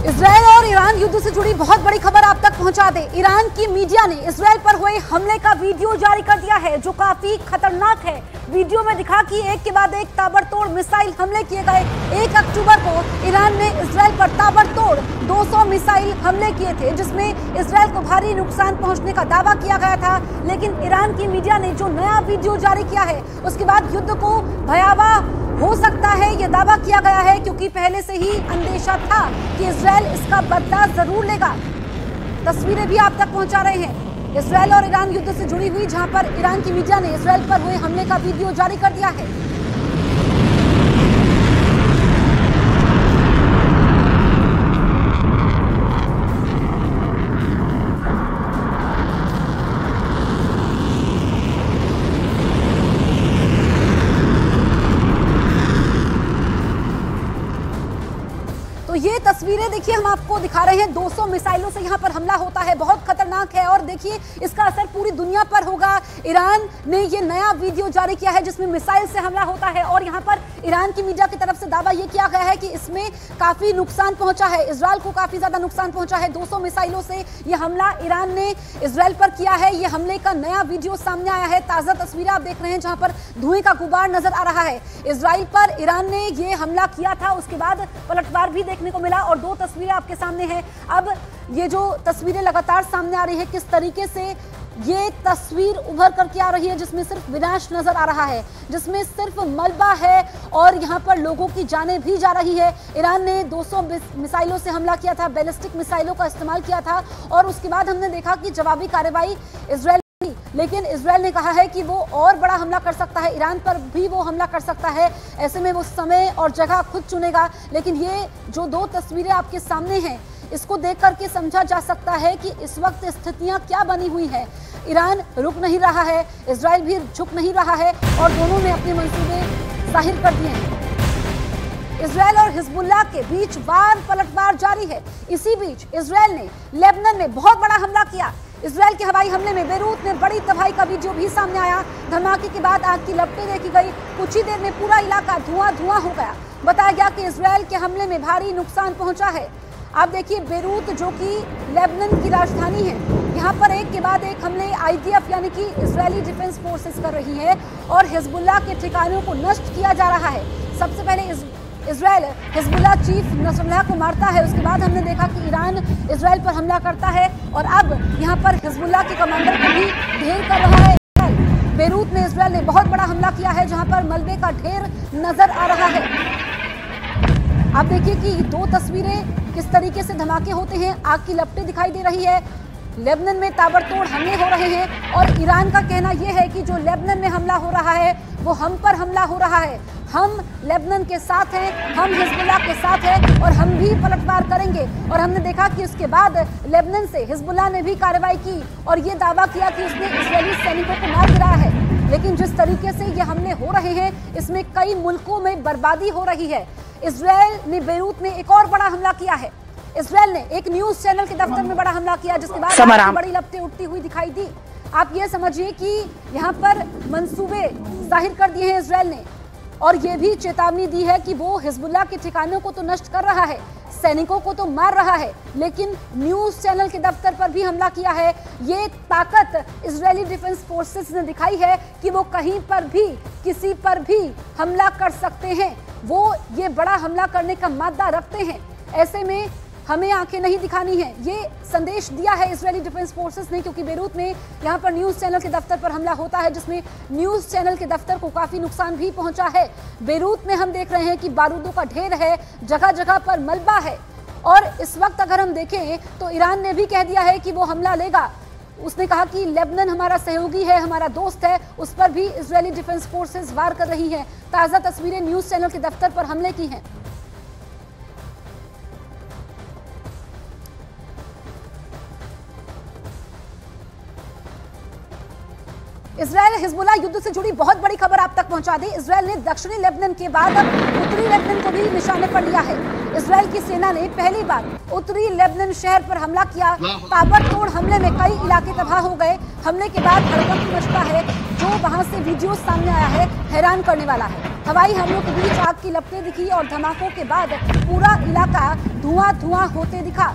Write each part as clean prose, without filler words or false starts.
Israel और Iran युद्ध से जुड़ी बहुत बड़ी खबर आप तक पहुंचा दे। ईरान की मीडिया ने इजरायल पर हुए हमले का वीडियो जारी कर दिया है, जो काफी खतरनाक है। वीडियो में दिखा कि एक के बाद एक ताबड़तोड़ मिसाइल हमले किए गए। 1 अक्टूबर को ईरान ने इजरायल पर ताबड़तोड़ 200 मिसाइल हमले किए थे, जिसमें इजरायल को भारी नुकसान पहुंचने का दावा किया गया था। लेकिन ईरान की मीडिया ने जो नया वीडियो जारी किया है, उसके बाद युद्ध को भयावह हो सकता है ये दावा किया गया है, क्योंकि पहले से ही अंदेशा था कि इजरायल इसका बदला जरूर लेगा। तस्वीरें भी आप तक पहुंचा रहे हैं इजरायल और ईरान युद्ध से जुड़ी हुई, जहां पर ईरान की मीडिया ने इजरायल पर हुए हमले का वीडियो जारी कर दिया है। तो ये तस्वीरें देखिए, हम आपको दिखा रहे हैं। 200 मिसाइलों से यहाँ पर हमला होता है, बहुत खतरनाक है। और देखिए इसका असर पूरी दुनिया पर होगा। ईरान ने ये नया वीडियो जारी किया है जिसमें मिसाइल से हमला होता है, और यहाँ पर ईरान की मीडिया की तरफ से दावा ये किया गया है कि इसमें काफी नुकसान पहुंचा है, इजरायल को काफी ज्यादा नुकसान पहुंचा है। 200 मिसाइलों से ये हमला ईरान ने इजरायल पर किया है। ये हमले का नया वीडियो सामने आया है। ताजा तस्वीरें आप देख रहे हैं, जहां पर धुएं का गुबार नजर आ रहा है। इजरायल पर ईरान ने ये हमला किया था, उसके बाद पलटवार भी देखने को मिला, और 2 तस्वीरें आपके सामने हैं। अब ये जो तस्वीरें लगातार सामने आ रही है, किस तरीके से ये तस्वीर उभर करके आ रही है, जिसमें सिर्फ विनाश नजर आ रहा है, जिसमें सिर्फ मलबा है, और यहाँ पर लोगों की जानें भी जा रही है। ईरान ने 200 मिसाइलों से हमला किया था, बैलिस्टिक मिसाइलों का इस्तेमाल किया था, और उसके बाद हमने देखा कि जवाबी कार्रवाई इजरायल, लेकिन इजरायल ने कहा है कि वो और बड़ा हमला कर सकता है, ईरान पर भी वो हमला कर सकता है। ऐसे में वो समय और जगह खुद चुनेगा। लेकिन ये जो 2 तस्वीरें आपके सामने हैं, इसको देख करके समझा जा सकता है कि इस वक्त स्थितियां क्या बनी हुई है। ईरान रुक नहीं रहा है, इजरायल भी झुक नहीं रहा है, और दोनों ने अपने मंसूबे जाहिर कर दिए हैं। इजरायल और हिजबुल्लाह के बीच वार पलटवार जारी है। इसी बीच इजरायल ने लेबनान में बहुत बड़ा हमला किया। इजरायल के हवाई हमले में बेरूत में बड़ी तबाही का वीडियो भी सामने आया। धमाके के बाद आग की लपटें देखी गई। कुछ ही देर में पूरा इलाका धुआं हो गया। बताया गया कि इजरायल के हमले में भारी नुकसान पहुंचा है। आप देखिए, बेरूत जो कि लेबनान की राजधानी है, यहाँ पर एक के बाद एक हमले IDF यानी कि इजरायली डिफेंस फोर्सेस कर रही है, और हिजबुल्लाह के ठिकानों को नष्ट किया जा रहा है। सबसे पहले इजरायल हिजबुल्लाह चीफ नसरुल्लाह को मारता है, उसके बाद हमने देखा कि ईरान इजरायल पर हमला करता है, और अब यहाँ पर हिजबुल्लाह के कमांडर को भी ढेर कर रहा है। बेरूत में इजरायल ने बहुत बड़ा हमला किया है, जहाँ पर मलबे का ढेर नजर आ रहा है। आप देखिए कि 2 तस्वीरें किस तरीके से धमाके होते हैं, आग की लपटें दिखाई दे रही है। लेबनान में ताबड़तोड़ हमले हो रहे हैं, और ईरान का कहना यह है कि जो लेबनान में हमला हो रहा है वो हम पर हमला हो रहा है। हम लेबनान के साथ हैं, हम हिजबुल्लाह के साथ हैं, और हम भी पलटवार करेंगे। और हमने देखा कि उसके बाद लेबनान से हिजबुल्लाह ने भी कार्रवाई की, और ये दावा किया कि उसने इजरायली सैनिकों को मार गिराया है। लेकिन जिस तरीके से ये हमले हो रहे हैं, इसमें कई मुल्कों में बर्बादी हो रही है। इजरायल ने बेरूत में एक और बड़ा हमला किया है। इजरायल ने एक न्यूज चैनल के दफ्तर में बड़ा हमला किया, जिसके बाद बड़ी लपटें उठती हुई दिखाई दी। आप ये समझिए कि यहाँ पर मंसूबे जाहिर कर दिए हैं इजरायल ने, और ये भी चेतावनी दी है कि वो हिजबुल्लाह के ठिकानों को तो नष्ट कर रहा है, सैनिकों को तो मार रहा है, लेकिन न्यूज चैनल के दफ्तर पर भी हमला किया है। ये ताकत इजरायली डिफेंस फोर्सेस ने दिखाई है कि वो कहीं पर भी किसी पर भी हमला कर सकते हैं। वो ये बड़ा हमला करने का मादा रखते हैं। ऐसे में हमें आंखें नहीं दिखानी है, ये संदेश दिया है इजरायली डिफेंस फोर्सेस ने, क्योंकि बेरूत में यहाँ पर न्यूज चैनल के दफ्तर पर हमला होता है, जिसमें न्यूज चैनल के दफ्तर को काफी नुकसान भी पहुंचा है। बेरूत में हम देख रहे हैं कि बारूदों का ढेर है, जगह जगह पर मलबा है, और इस वक्त अगर हम देखें तो ईरान ने भी कह दिया है कि वो हमला लेगा। उसने कहा कि लेबनान हमारा सहयोगी है, हमारा दोस्त है, उस पर भी इजरायली डिफेंस फोर्सेस वार कर रही है। ताजा तस्वीरें न्यूज चैनल के दफ्तर पर हमले की हैं। इजरायल हिजबुल्लाह युद्ध से जुड़ी बहुत बड़ी खबर आप तक पहुंचा दी। इजरायल ने दक्षिणी लेबनान के बाद अब उत्तरी लेबनान को भी निशाने पर लिया है। इजरायल की सेना ने पहली बार उत्तरी लेबनान शहर पर हमला किया। ताबड़तोड़ हमले में कई इलाके तबाह हो गए। हमले के बाद हड़कंप मचता है। जो वहां से वीडियो सामने आया है, हैरान करने वाला है। हवाई हमलों के बीच आग की लपटें दिखी और धमाकों के बाद पूरा इलाका धुआं धुआं होते दिखा।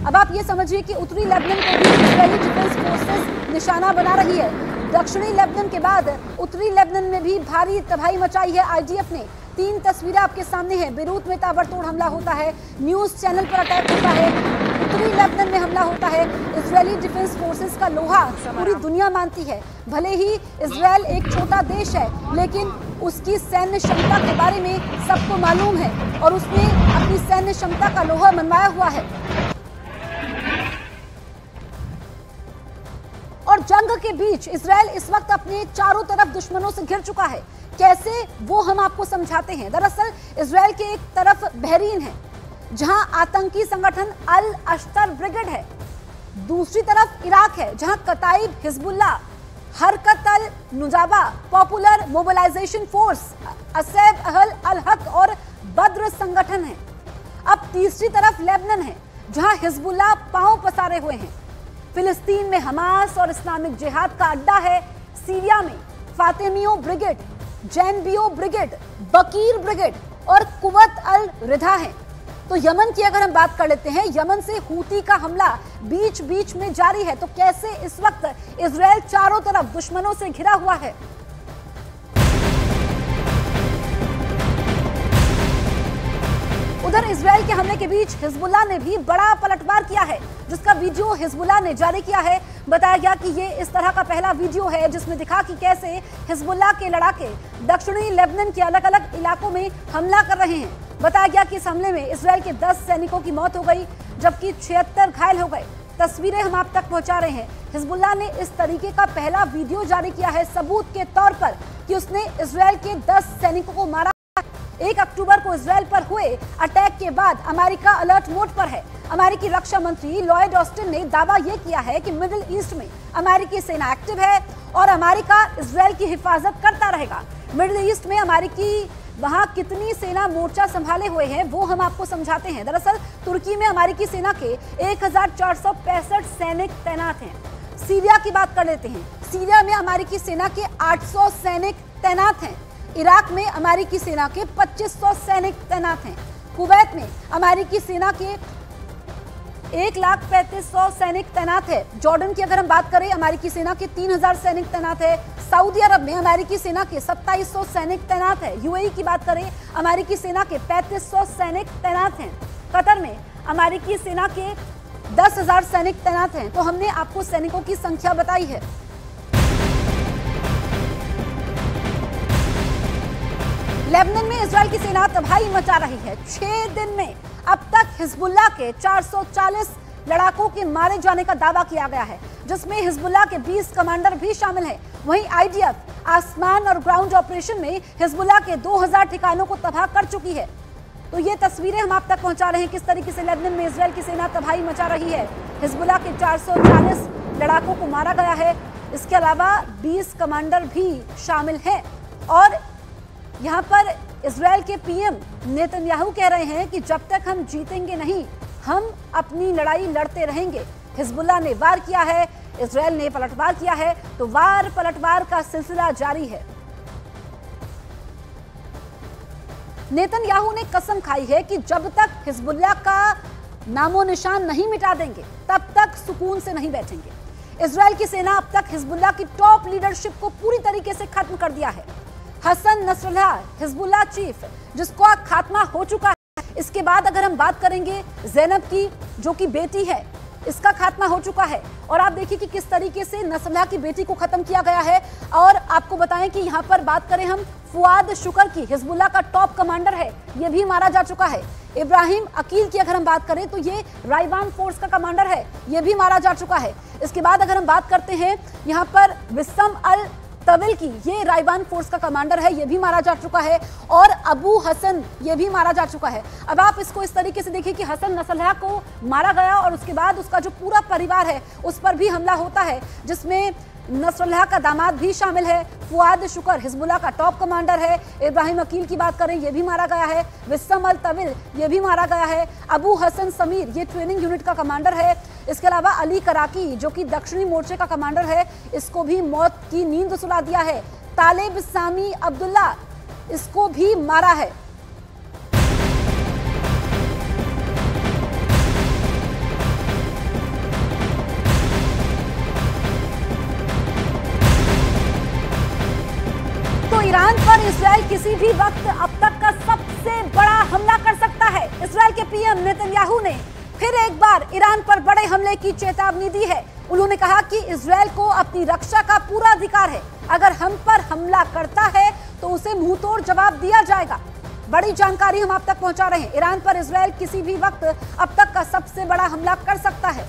अब आप ये समझिए कि उत्तरी लेबनान को भी इजरायली डिफेंस फोर्सेस निशाना बना रही है। दक्षिणी लेबनान के बाद उत्तरी लेबनान में भी भारी तबाही मचाई है आईडीएफ ने। 3 तस्वीरें आपके सामने हैं। बेरूत में ताबड़तोड़ हमला होता है, न्यूज चैनल पर अटैक होता है, उत्तरी लेबनान में हमला होता है। इजरायली डिफेंस फोर्सेस का लोहा पूरी दुनिया मानती है। भले ही इजरायल एक छोटा देश है, लेकिन उसकी सैन्य क्षमता के बारे में सबको मालूम है और उसने अपनी सैन्य क्षमता का लोहा मनवाया हुआ है। और जंग के बीच इजरायल इस वक्त अपने चारों तरफ दुश्मनों से घिर चुका है। कैसे, वो हम आपको समझाते हैं। दरअसल इजरायल के एक तरफ बहरीन है, जहां आतंकी संगठन अल अश्तर ब्रिगेड है। दूसरी तरफ इराक है, जहां कताइब हिजबुल्लाह, हरकत अल नुजाबा, पॉपुलर मोबिलाइजेशन फोर्स, असैब अहल अल हक और बद्र संगठन है। अब तीसरी तरफ लेबनान है, जहां हिजबुल्लाह पांव पसारे हुए हैं। फिलिस्तीन में हमास और इस्लामिक जिहाद का अड्डा है। सीरिया में फातिमियो ब्रिगेड, जैनबियो ब्रिगेड, बकीर ब्रिगेड और कुव्वत अल रिधा है। तो यमन की अगर हम बात कर लेते हैं, यमन से हूती का हमला बीच बीच में जारी है। तो कैसे इस वक्त इजरायल चारों तरफ दुश्मनों से घिरा हुआ है। उधर इजरायल के हमले के बीच हिजबुल्लाह ने भी बड़ा पलटवार किया है, जिसका वीडियो हिजबुल्लाह ने जारी किया है। बताया गया कि ये इस तरह का पहला वीडियो है जिसमें दिखा कि कैसे हिजबुल्लाह के लड़ाके दक्षिणी लेबनान के अलग अलग इलाकों में हमला कर रहे हैं। बताया गया कि इस हमले में इजरायल के 10 सैनिकों की मौत हो गई, जबकि 76 घायल हो गए। तस्वीरें हम आप तक पहुंचा रहे हैं। हिजबुल्लाह ने इस तरीके का पहला वीडियो जारी किया है सबूत के तौर पर कि उसने इजरायल के 10 सैनिकों को मारा। 1 अक्टूबर को इजरायल पर हुए अटैक के बाद अमेरिका अलर्ट मोड पर है। अमेरिकी रक्षा मंत्री लॉयड ऑस्टिन ने दावा यह किया है कि मिडिल ईस्ट में अमेरिकी सेना एक्टिव है और अमेरिका इजरायल की हिफाजत करता रहेगा। मिडिल ईस्ट में अमेरिकी वहां कितनी सेना मोर्चा संभाले हुए हैं वो हम आपको समझाते हैं। दरअसल तुर्की में अमेरिकी सेना के 1465 सैनिक तैनात हैं। सीरिया की बात कर लेते हैं। सीरिया में अमेरिकी सेना के 800 सैनिक तैनात हैं। इराक में अमेरिकी सेना के 2500 सैनिक तैनात हैं। कुवैत में अमेरिकी सेना के 1,35,000 सैनिक तैनात है। जॉर्डन की अगर हम बात करें, अमेरिकी सेना के 3000 सैनिक तैनात है। सऊदी अरब में अमेरिकी सेना के 2700 सैनिक तैनात है। यूएई की बात करें, अमेरिकी सेना के 3500 सैनिक तैनात हैं। कतर में अमेरिकी सेना के 10,000 सैनिक तैनात हैं। तो हमने आपको सैनिकों की संख्या बताई है। लेबनान में इजरायल की सेना तबाही मचा रही है। 6 दिन में अब तक हिजबुल्लाह के 440 लड़ाकों के मारे जाने का दावा किया गया है, जिसमें हिजबुल्लाह के 20 कमांडर भी शामिल हैं। वहीं आईडीएफ आसमान और ग्राउंड ऑपरेशन में हिजबुल्लाह के 2000 ठिकानों को तबाह कर चुकी है। तो ये तस्वीरें हम आप तक पहुंचा रहे हैं किस तरीके से लेबनान में इजरायल की सेना तबाही मचा रही है। हिजबुल्लाह के 440 लड़ाकों को मारा गया है। इसके अलावा 20 कमांडर भी शामिल हैं। और यहाँ पर इजरायल के पीएम नेतन्याहू कह रहे हैं कि जब तक हम जीतेंगे नहीं, हम अपनी लड़ाई लड़ते रहेंगे। हिजबुल्लाह ने वार किया है, इजरायल ने पलटवार किया है, तो वार पलटवार का सिलसिला जारी है। नेतन्याहू ने कसम खाई है कि जब तक हिजबुल्लाह का नामो निशान नहीं मिटा देंगे, तब तक सुकून से नहीं बैठेंगे। इजरायल की सेना अब तक हिजबुल्लाह की टॉप लीडरशिप को पूरी तरीके से खत्म कर दिया है। हसन नसरुल्लाह हिजबुल्लाह चीफ, जिसका खात्मा हो चुका है। इसके बाद अगर हम बात करेंगे ज़ैनब की, जो कि बेटी है, इसका खात्मा हो चुका है। और आप देखिए कि किस तरीके से नसरुल्लाह की बेटी को खत्म किया गया है। और आपको बताएं कि यहाँ पर बात करें हम फुआद शुक्र की, हिजबुल्लाह का टॉप कमांडर है, ये भी मारा जा चुका है। इब्राहिम अकील की अगर हम बात करें तो ये राइवान फोर्स का कमांडर है, ये भी मारा जा चुका है। इसके बाद अगर हम बात करते हैं यहाँ पर विस्सम अल तविल की, ये राइवान फोर्स का कमांडर है, ये भी मारा जा चुका है। और अबू हसन, ये भी मारा जा चुका है। अब आप इसको इस तरीके से देखिए कि हसन नसरुल्लाह को मारा गया और उसके बाद उसका जो पूरा परिवार है उस पर भी हमला होता है, जिसमें नसरुल्लाह का दामाद भी शामिल है। फुआद शुक्र हिजबुल्लाह का टॉप कमांडर है। इब्राहिम अकील की बात करें, ये भी मारा गया है। विस्सम अल तविल, ये भी मारा गया है। अबू हसन समीर, ये ट्रेनिंग यूनिट का कमांडर है। इसके अलावा अली कराकी, जो कि दक्षिणी मोर्चे का कमांडर है, इसको भी मौत की नींद सुला दिया है। तालिब सामी अब्दुल्ला, इसको भी मारा है। तो ईरान पर इजराइल किसी भी वक्त अब तक का सबसे बड़ा हमला कर सकता है। इजराइल के पीएम नेतन्याहू ने फिर एक बार ईरान पर बड़े हमले की चेतावनी दी है। उन्होंने कहा कि इजराइल को अपनी रक्षा का पूरा अधिकार है, अगर हम पर हमला करता है तो उसे मुंहतोड़ जवाब दिया जाएगा। बड़ी जानकारी हम आप तक पहुंचा रहे हैं। ईरान पर इजराइल किसी भी वक्त अब तक का सबसे बड़ा हमला कर सकता है।